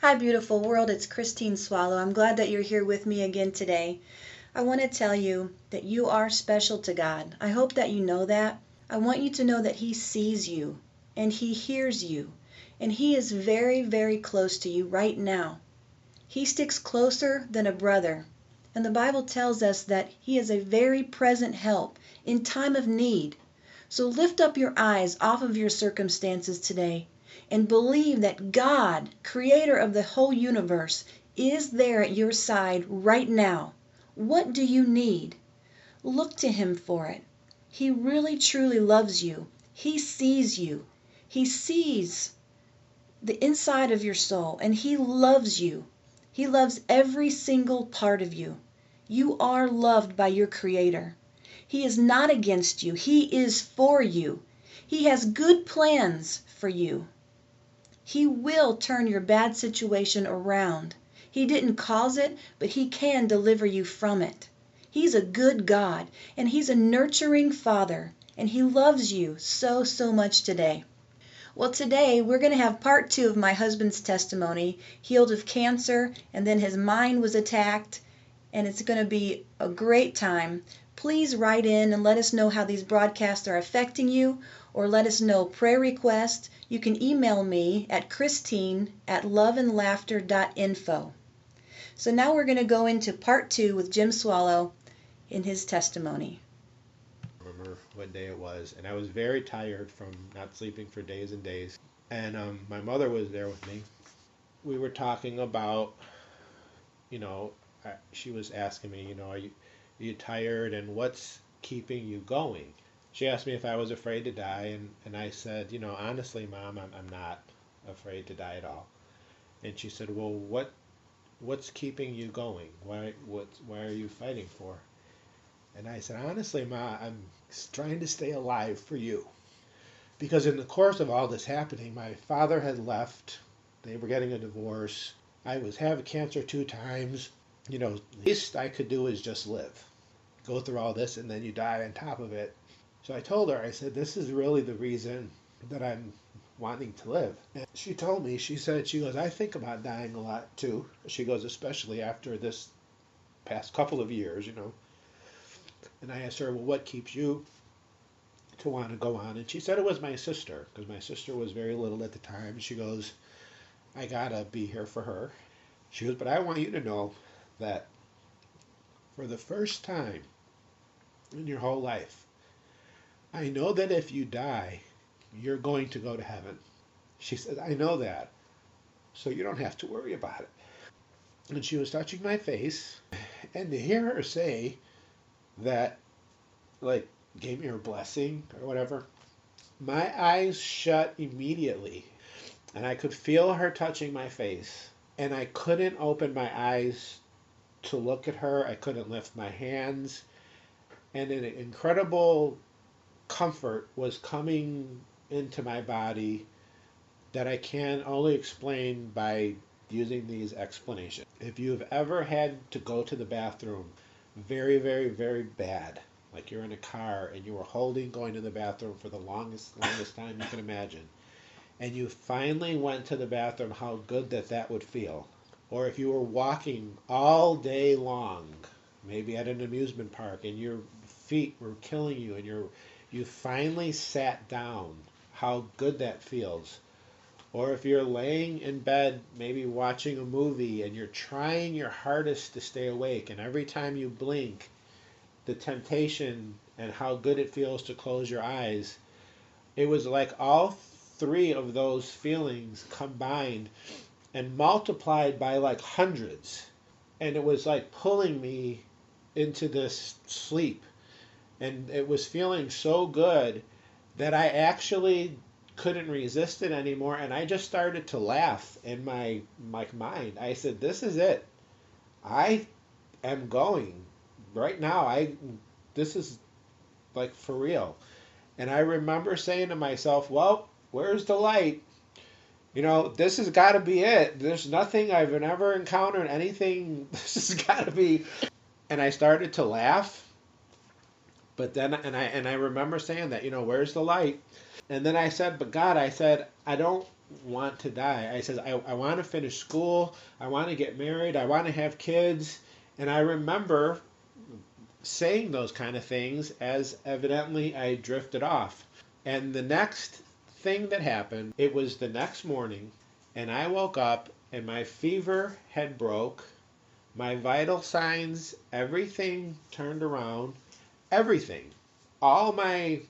Hi, beautiful world. It's Christine Swallow. I'm glad that you're here with me again today. I want to tell you that you are special to God. I hope that you know that. I want you to know that He sees you and He hears you, and He is very, very close to you right now. He sticks closer than a brother. And the Bible tells us that He is a very present help in time of need. So lift up your eyes off of your circumstances today and believe that God, creator of the whole universe, is there at your side right now. What do you need? Look to Him for it. He really truly loves you. He sees you. He sees the inside of your soul, and He loves you. He loves every single part of you. You are loved by your Creator. He is not against you. He is for you. He has good plans for you. He will turn your bad situation around. He didn't cause it, but He can deliver you from it. He's a good God, and He's a nurturing Father, and He loves you so, so much today. Well, today we're going to have part 2 of my husband's testimony, healed of cancer, and then his mind was attacked, and it's going to be a great time. Please write in and let us know how these broadcasts are affecting you, or let us know prayer requests. You can email me at christine@loveandlaughter.info. So now we're going to go into part 2 with Jim Swallow in his testimony. Remember what day it was, and I was very tired from not sleeping for days and days. And my mother was there with me. We were talking about, you know, she was asking me, are you tired and what's keeping you going? She asked me if I was afraid to die, and I said, honestly, Mom, I'm not afraid to die at all. And she said, well, what's keeping you going? Why are you fighting for? And I said, honestly, Ma, I'm trying to stay alive for you. Because in the course of all this happening, my father had left. They were getting a divorce. I was having cancer 2 times. The least I could do is just live. Go through all this and then you die on top of it. So I told her, I said, this is really the reason that I'm wanting to live. And she told me, she goes, I think about dying a lot too. She goes, especially after this past couple of years, And I asked her, well, what keeps you to want to go on? And she said it was my sister, because my sister was very little at the time. She goes, I gotta be here for her. She goes, but I want you to know that for the first time in your whole life, I know that if you die, you're going to go to heaven. She said, I know that, so you don't have to worry about it. And she was touching my face, and to hear her say that, like, gave me her blessing or whatever, my eyes shut immediately, and I could feel her touching my face, and I couldn't open my eyes to look at her. I couldn't lift my hands, and an incredible comfort was coming into my body that I can only explain by using these explanations. If you've ever had to go to the bathroom very, very, very bad, like you're in a car and you were going to the bathroom for the longest time you can imagine, and you finally went to the bathroom, how good that would feel. Or if you were walking all day long, maybe at an amusement park, and your feet were killing you, and you finally sat down, how good that feels. Or if you're laying in bed, maybe watching a movie, and you're trying your hardest to stay awake, and every time you blink, the temptation and how good it feels to close your eyes, it was like all 3 of those feelings combined and multiplied by like hundreds. And it was like pulling me into this sleep. And it was feeling so good that I actually couldn't resist it anymore, and I just started to laugh in my mind. I said, this is it. I am going right now. This is like for real. And I remember saying to myself, well, where's the light? This has got to be it. There's nothing I've ever encountered, anything. This has got to be. And I started to laugh. But then, and I remember saying that, where's the light? And then I said, but God, I said, I don't want to die. I says, I want to finish school. I want to get married. I want to have kids. And I remember saying those kind of things as evidently I drifted off. And the next thing that happened, it was the next morning, and I woke up and my fever had broke, my vital signs, everything turned around, everything. All my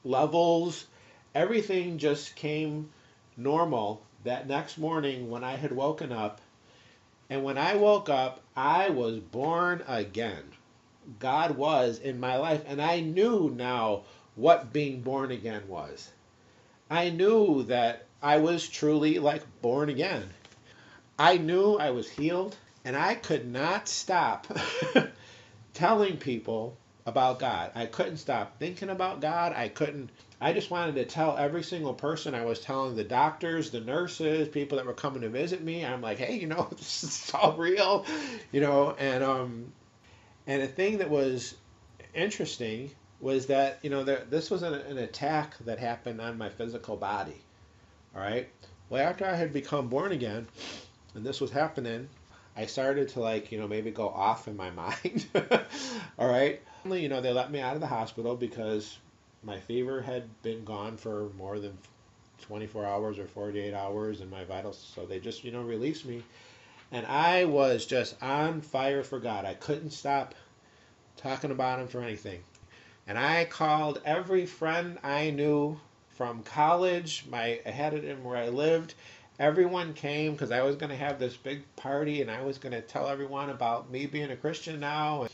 levels, everything just came normal that next morning when I had woken up. And when I woke up, I was born again. God was in my life, and I knew now what being born again was. I knew that I was truly like born again. I knew I was healed, and I could not stop telling people about God. I couldn't stop thinking about God. I just wanted to tell every single person. I was telling the doctors, the nurses, people that were coming to visit me. I'm like, hey, this is all real, and the thing that was interesting was that, this was an attack that happened on my physical body. All right. Well, after I had become born again and this was happening, I started to maybe go off in my mind. All right. They let me out of the hospital because my fever had been gone for more than 24 hours or 48 hours and my vitals. So they just, released me. And I was just on fire for God. I couldn't stop talking about him for anything. And I called every friend I knew from college. I had it in where I lived. Everyone came because I was going to have this big party and I was going to tell everyone about me being a Christian now.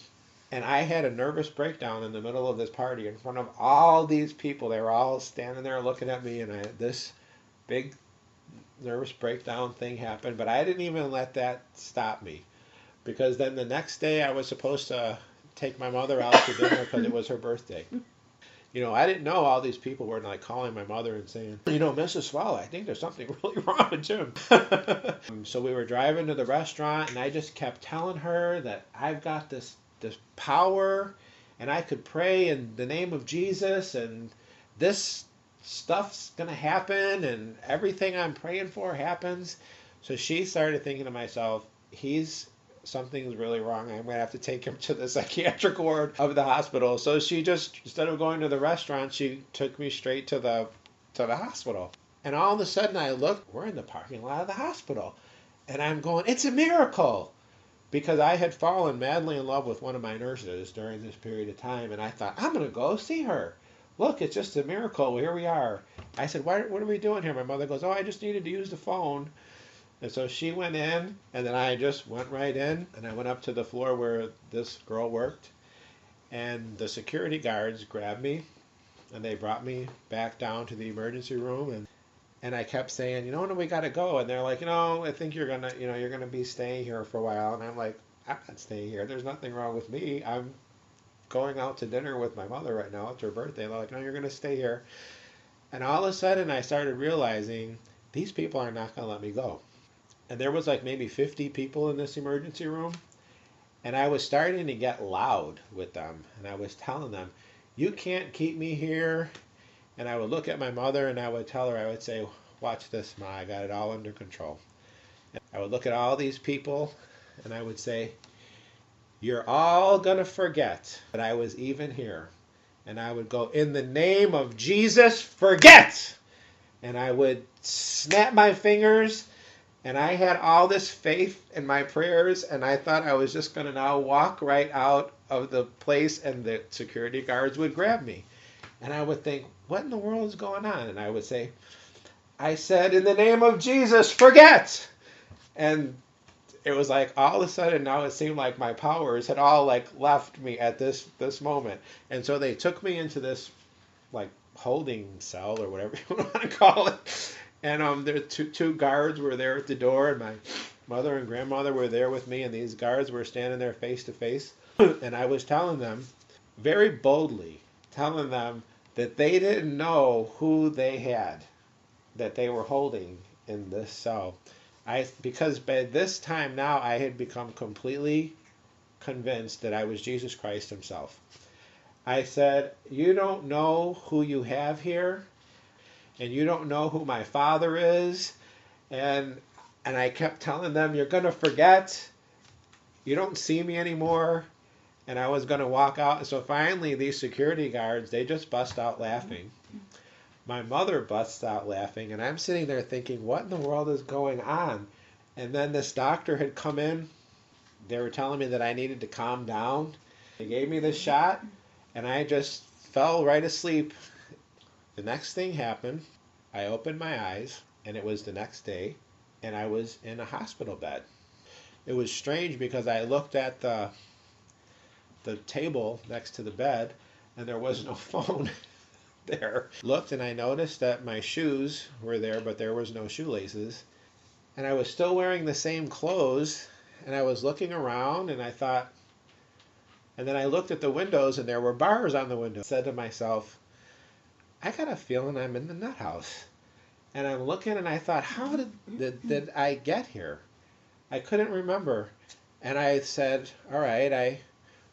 And I had a nervous breakdown in the middle of this party in front of all these people. They were all standing there looking at me, and this big nervous breakdown thing happened. But I didn't even let that stop me, because then the next day I was supposed to take my mother out to dinner because it was her birthday. I didn't know all these people were calling my mother and saying, Mrs. Swallow, I think there's something really wrong with Jim. So we were driving to the restaurant, and I just kept telling her that I've got this power, and I could pray in the name of Jesus, and this stuff's gonna happen, and everything I'm praying for happens. So she started thinking to myself, something's really wrong. I'm gonna have to take him to the psychiatric ward of the hospital. So she just, instead of going to the restaurant, she took me straight to the hospital. And all of a sudden I looked, we're in the parking lot of the hospital, and I'm going, it's a miracle. Because I had fallen madly in love with one of my nurses during this period of time, and I thought, I'm going to go see her. Look, it's just a miracle. Here we are. I said, what are we doing here? My mother goes, I just needed to use the phone. And so she went in, and then I just went right in, and I went up to the floor where this girl worked, and the security guards grabbed me, and they brought me back down to the emergency room, and I kept saying, when we got to go? And they're like, I think you're going to be staying here for a while. And I'm like, I'm not staying here. There's nothing wrong with me. I'm going out to dinner with my mother right now. It's her birthday. They're like, no, you're going to stay here. And all of a sudden I started realizing these people are not going to let me go. And there was maybe 50 people in this emergency room. And I was starting to get loud with them. And I was telling them, you can't keep me here. And I would look at my mother and I would tell her, I would say, watch this, Ma, I got it all under control. And I would look at all these people and I would say, you're all going to forget that I was even here. And I would go, in the name of Jesus, forget! And I would snap my fingers, and I had all this faith in my prayers, and I thought I was just going to now walk right out of the place and the security guards would grab me. And I would think, what in the world is going on? And I would say, I said, in the name of Jesus, forget! And it was all of a sudden now it seemed like my powers had all left me at this moment. And so they took me into this holding cell or whatever you want to call it. And there two guards were there at the door, and my mother and grandmother were there with me, and these guards were standing there face to face. And I was telling them, very boldly, telling them that they didn't know who they had, that they were holding in this cell. Because by this time now I had become completely convinced that I was Jesus Christ himself. I said, you don't know who you have here, and you don't know who my Father is, And I kept telling them, you're going to forget. You don't see me anymore. And I was going to walk out. So finally, these security guards, they just bust out laughing. My mother busts out laughing. And I'm sitting there thinking, what in the world is going on? And then this doctor had come in. They were telling me that I needed to calm down. They gave me this shot. And I just fell right asleep. The next thing happened. I opened my eyes. And it was the next day. And I was in a hospital bed. It was strange because I looked at the table next to the bed and there was no phone there. Looked and I noticed that my shoes were there, but there was no shoelaces. And I was still wearing the same clothes, and I was looking around and I thought, and then I looked at the windows and there were bars on the window. I said to myself, I got a feeling I'm in the nut house. And I'm looking and I thought, how did I get here? I couldn't remember. And I said, all right, I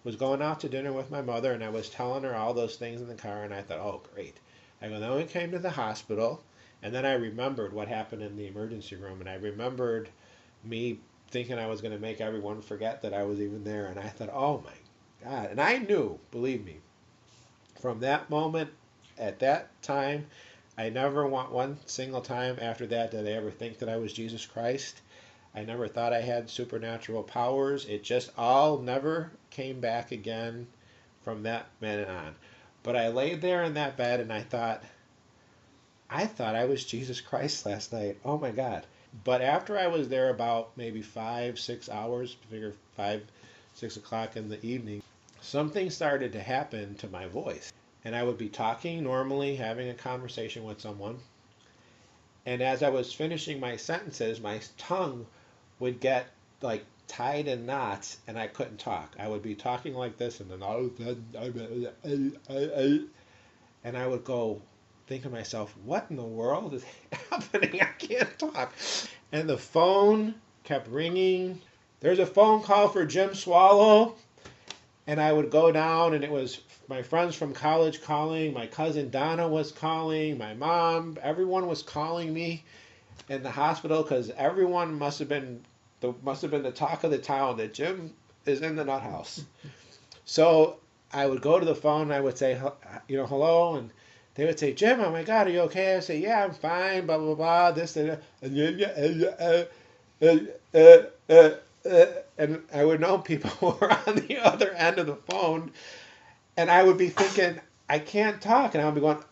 was going out to dinner with my mother and I was telling her all those things in the car and I thought, oh, great. I go, then we came to the hospital and then I remembered what happened in the emergency room and I remembered me thinking I was going to make everyone forget that I was even there and I thought, oh my God. And I knew, believe me, from that moment, at that time, I never want one single time after that did I ever think that I was Jesus Christ. I never thought I had supernatural powers. It just all never came back again from that minute on. But I laid there in that bed and I thought I was Jesus Christ last night. Oh my God. But after I was there about maybe 5-6 hours, figure 5-6 o'clock in the evening, something started to happen to my voice. And I would be talking normally, having a conversation with someone. And as I was finishing my sentences, my tongue would get like tied in knots and I couldn't talk. I would be talking like this and then and I would go think to myself, what in the world is happening? I can't talk. And the phone kept ringing. There's a phone call for Jim Swallow. And I would go down and it was my friends from college calling, my cousin Donna was calling, my mom, everyone was calling me in the hospital because everyone must have been the talk of the town that Jim is in the nut house. So I would go to the phone and I would say, hello, and they would say, Jim, oh my God, are you okay? I would say, yeah, I'm fine, blah, blah, blah, this, and and I would know people were on the other end of the phone, and I would be thinking, I can't talk, and I would be going,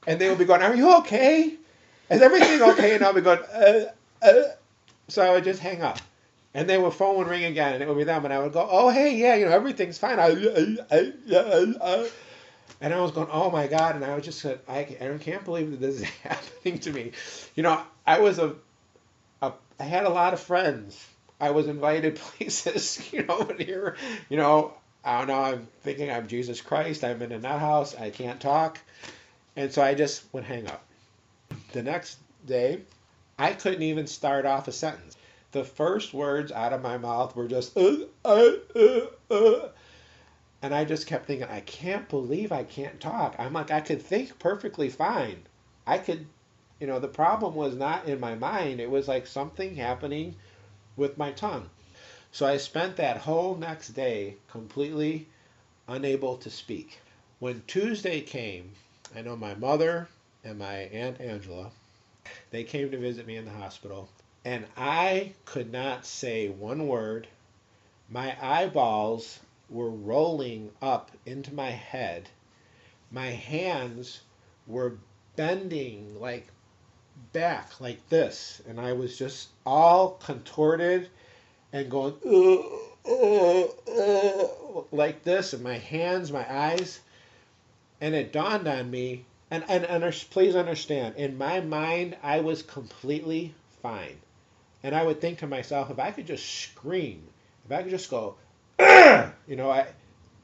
and they would be going, are you okay? Is everything okay? And I'll be going, So I would just hang up. And then the phone would ring again, and it would be them, and I would go, oh, hey, yeah, everything's fine. And I was going, oh, my God, and I was just said, I can't believe that this is happening to me. I had a lot of friends. I was invited places, and here, I don't know, I'm thinking I'm Jesus Christ. I'm in a nut house. I can't talk. And so I just would hang up. The next day, I couldn't even start off a sentence. The first words out of my mouth were just, And I just kept thinking, I can't believe I can't talk. I'm like, I could think perfectly fine. I could, the problem was not in my mind. It was like something happening with my tongue. So I spent that whole next day completely unable to speak. When Tuesday came, I know my mother and my Aunt Angela, they came to visit me in the hospital, and I could not say one word. My eyeballs were rolling up into my head. My hands were bending like back like this, and I was just all contorted and going like this, and my hands, my eyes, and it dawned on me, and please understand, in my mind, I was completely fine. And I would think to myself, if I could just scream, if I could just go, I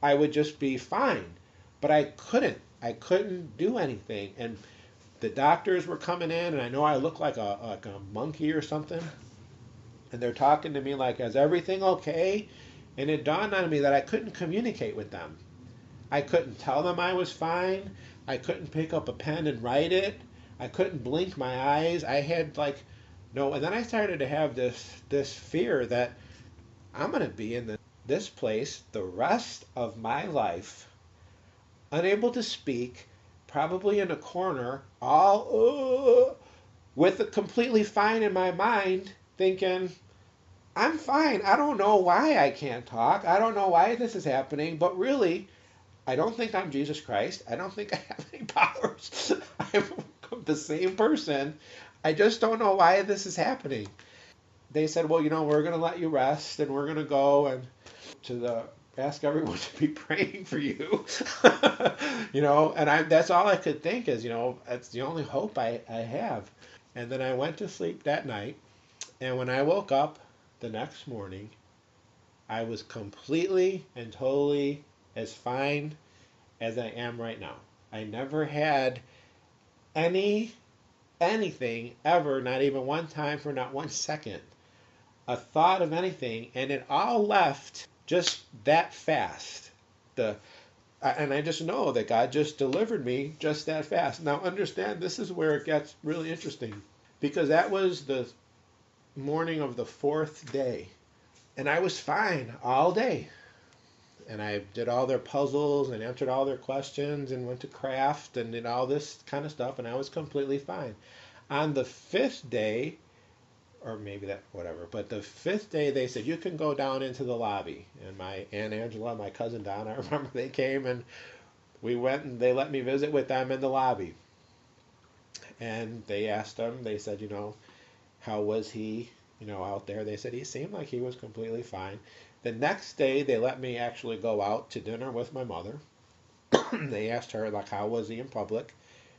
would just be fine. But I couldn't do anything. And the doctors were coming in, and I know I looked like a monkey or something. And they're talking to me like, is everything okay? And it dawned on me that I couldn't communicate with them. I couldn't tell them I was fine. I couldn't pick up a pen and write it. I couldn't blink my eyes. I had like no, and then I started to have this fear that I'm going to be in this place the rest of my life, unable to speak, probably in a corner, all with it completely fine in my mind, thinking, I'm fine. I don't know why I can't talk. I don't know why this is happening, but really, I don't think I'm Jesus Christ. I don't think I have any powers. I'm the same person. I just don't know why this is happening. They said, well, we're going to let you rest and we're going to go and ask everyone to be praying for you. And that's all I could think is, that's the only hope I have. And then I went to sleep that night. And when I woke up the next morning, I was completely and totally as fine as I am right now. I never had anything ever, not even one time for not 1 second, a thought of anything, and it all left just that fast. And I just know that God just delivered me just that fast. Now understand, this is where it gets really interesting, because that was the morning of the 4th day, and I was fine all day. And I did all their puzzles and answered all their questions and went to craft and did all this kind of stuff, and I was completely fine. On the 5th day, or maybe that, whatever, but the 5th day they said, you can go down into the lobby. And my Aunt Angela, my cousin Don, I remember they came and we went and they let me visit with them in the lobby. And they asked him, they said, how was he, out there? They said he seemed like he was completely fine. The next day, they let me actually go out to dinner with my mother. They asked her, like, how was he in public?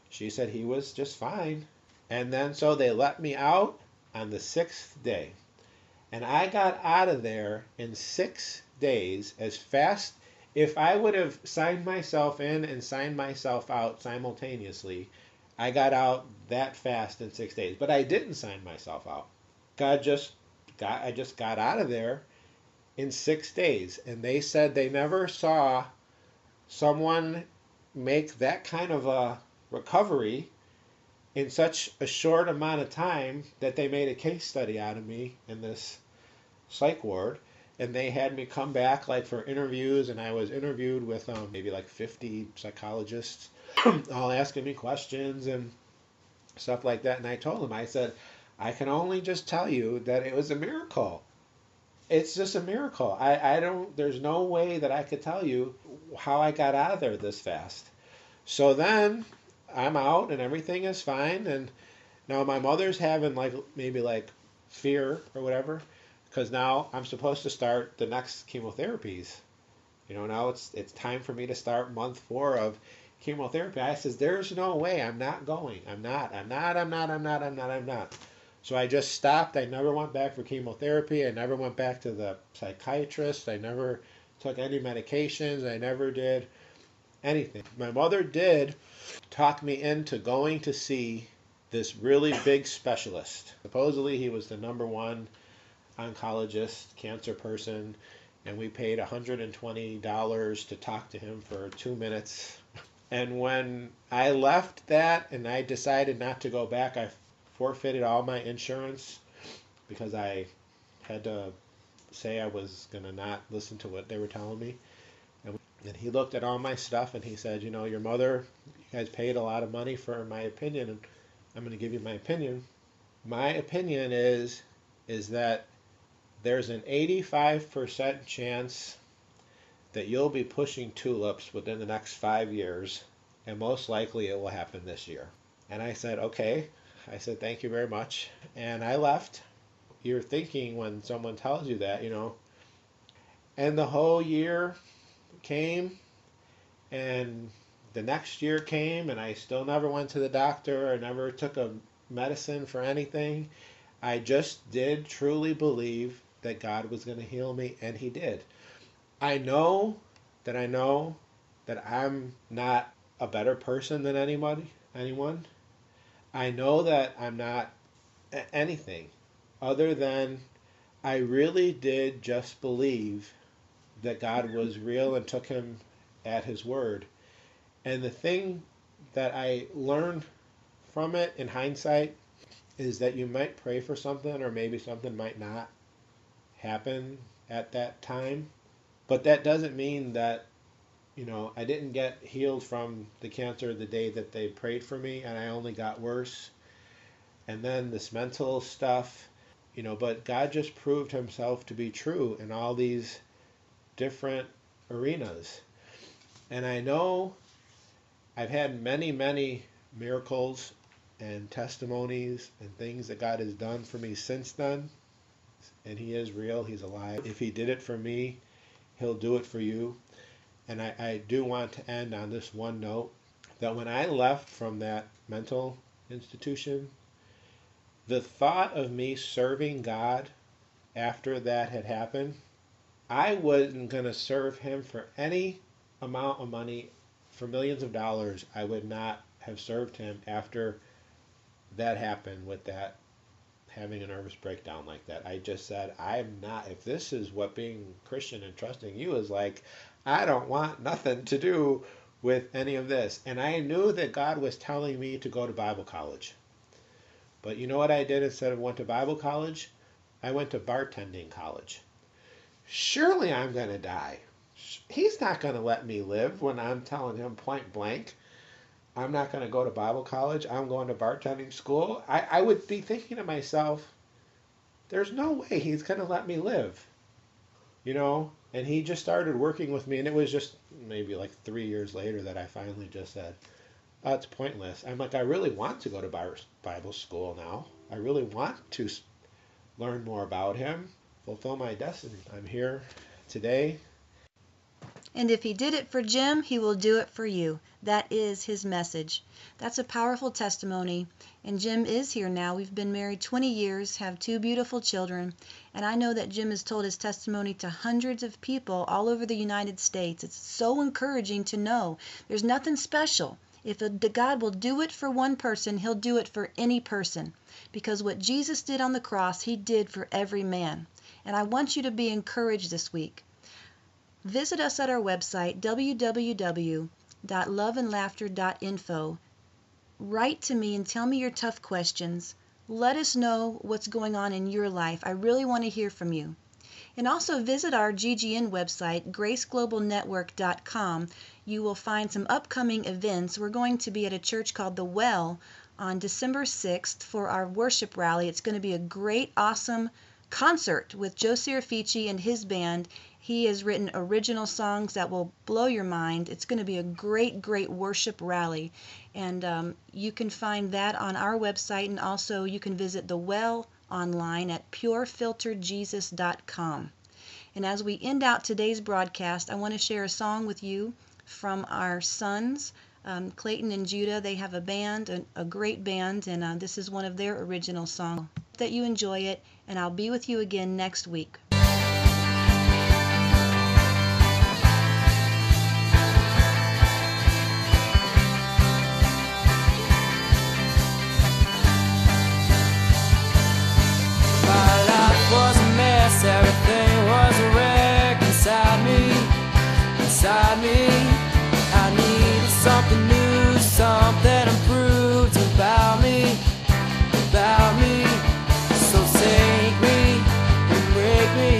She said he was just fine. And then so they let me out on the 6th day. And I got out of there in 6 days as fast. If I would have signed myself in and signed myself out simultaneously, I got out that fast in 6 days. But I didn't sign myself out. I just got out of there in 6 days. And they said they never saw someone make that kind of a recovery in such a short amount of time, that they made a case study out of me in this psych ward. And they had me come back like for interviews, and I was interviewed with maybe like 50 psychologists all asking me questions and stuff like that. And I told them, I said, I can only just tell you that it was a miracle. It's just a miracle. There's no way that I could tell you how I got out of there this fast. So then I'm out and everything is fine. And now my mother's having maybe fear or whatever, because now I'm supposed to start the next chemotherapies. Now it's time for me to start month 4 of chemotherapy. I says, there's no way. I'm not going. I'm not. So I just stopped. I never went back for chemotherapy. I never went back to the psychiatrist. I never took any medications. I never did anything. My mother did talk me into going to see this really big specialist. Supposedly he was the #1 oncologist, cancer person, and we paid $120 to talk to him for 2 minutes. And when I left that and I decided not to go back, I forfeited all my insurance because I had to say I was going to not listen to what they were telling me. And he looked at all my stuff and he said, your mother, you guys paid a lot of money for my opinion, and I'm going to give you my opinion. My opinion is that there's an 85% chance that you'll be pushing tulips within the next 5 years, and most likely it will happen this year. And I said, okay. I said, thank you very much. And I left. You're thinking when someone tells you that, And the whole year came, and the next year came, and I still never went to the doctor. I never took a medicine for anything. I just did truly believe that God was going to heal me, and he did. I know that I'm not a better person than anyone. I know that I'm not anything other than I really did just believe that God was real and took him at his word. And the thing that I learned from it in hindsight is that you might pray for something, or maybe something might not happen at that time. But that doesn't mean that, I didn't get healed from the cancer the day that they prayed for me, and I only got worse. And then this mental stuff, but God just proved himself to be true in all these different arenas. And I know I've had many, many miracles and testimonies and things that God has done for me since then. And he is real. He's alive. If he did it for me, he'll do it for you. And I do want to end on this one note, that when I left from that mental institution, the thought of me serving God after that had happened, I wasn't going to serve him for any amount of money, for millions of dollars. I would not have served him after that happened, with that having a nervous breakdown like that. I just said, I'm not, if this is what being Christian and trusting you is like, I don't want nothing to do with any of this. And I knew that God was telling me to go to Bible college. But you know what I did instead of went to Bible college? I went to bartending college. Surely I'm going to die. He's not going to let me live when I'm telling him point blank, I'm not going to go to Bible college. I'm going to bartending school. I would be thinking to myself, there's no way he's going to let me live. And he just started working with me, and it was just maybe like 3 years later that I finally just said, oh, it's pointless. I'm like, I really want to go to Bible school now. I really want to learn more about him, fulfill my destiny. I'm here today. And if he did it for Jim, he will do it for you. That is his message. That's a powerful testimony. And Jim is here now. We've been married 20 years, have 2 beautiful children. And I know that Jim has told his testimony to hundreds of people all over the United States. It's so encouraging to know there's nothing special. If God will do it for one person, he'll do it for any person. Because what Jesus did on the cross, he did for every man. And I want you to be encouraged this week. Visit us at our website, www.loveandlaughter.info. Write to me and tell me your tough questions. Let us know what's going on in your life. I really want to hear from you. And also visit our GGN website, graceglobalnetwork.com. You will find some upcoming events. We're going to be at a church called The Well on December 6th for our worship rally. It's going to be a great, awesome concert with Joe Serafici and his band. He has written original songs that will blow your mind. It's going to be a great, great worship rally. And you can find that on our website, and also you can visit The Well online at purefilteredjesus.com. And as we end out today's broadcast, I want to share a song with you from our sons, Clayton and Judah. They have a band, a great band, and this is one of their original songs. Hope that you enjoy it, and I'll be with you again next week. Everything was a wreck inside me. I needed something new, something improved about me. So take me and break me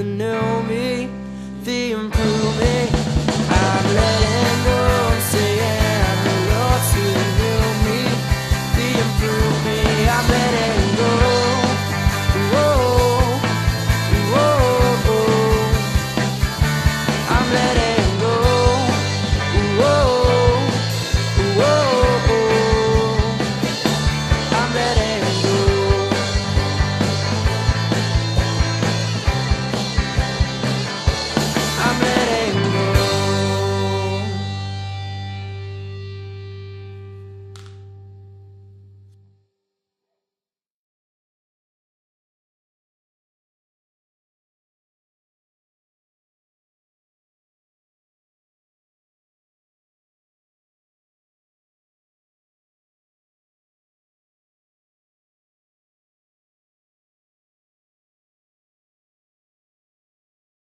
the new me, the improved me.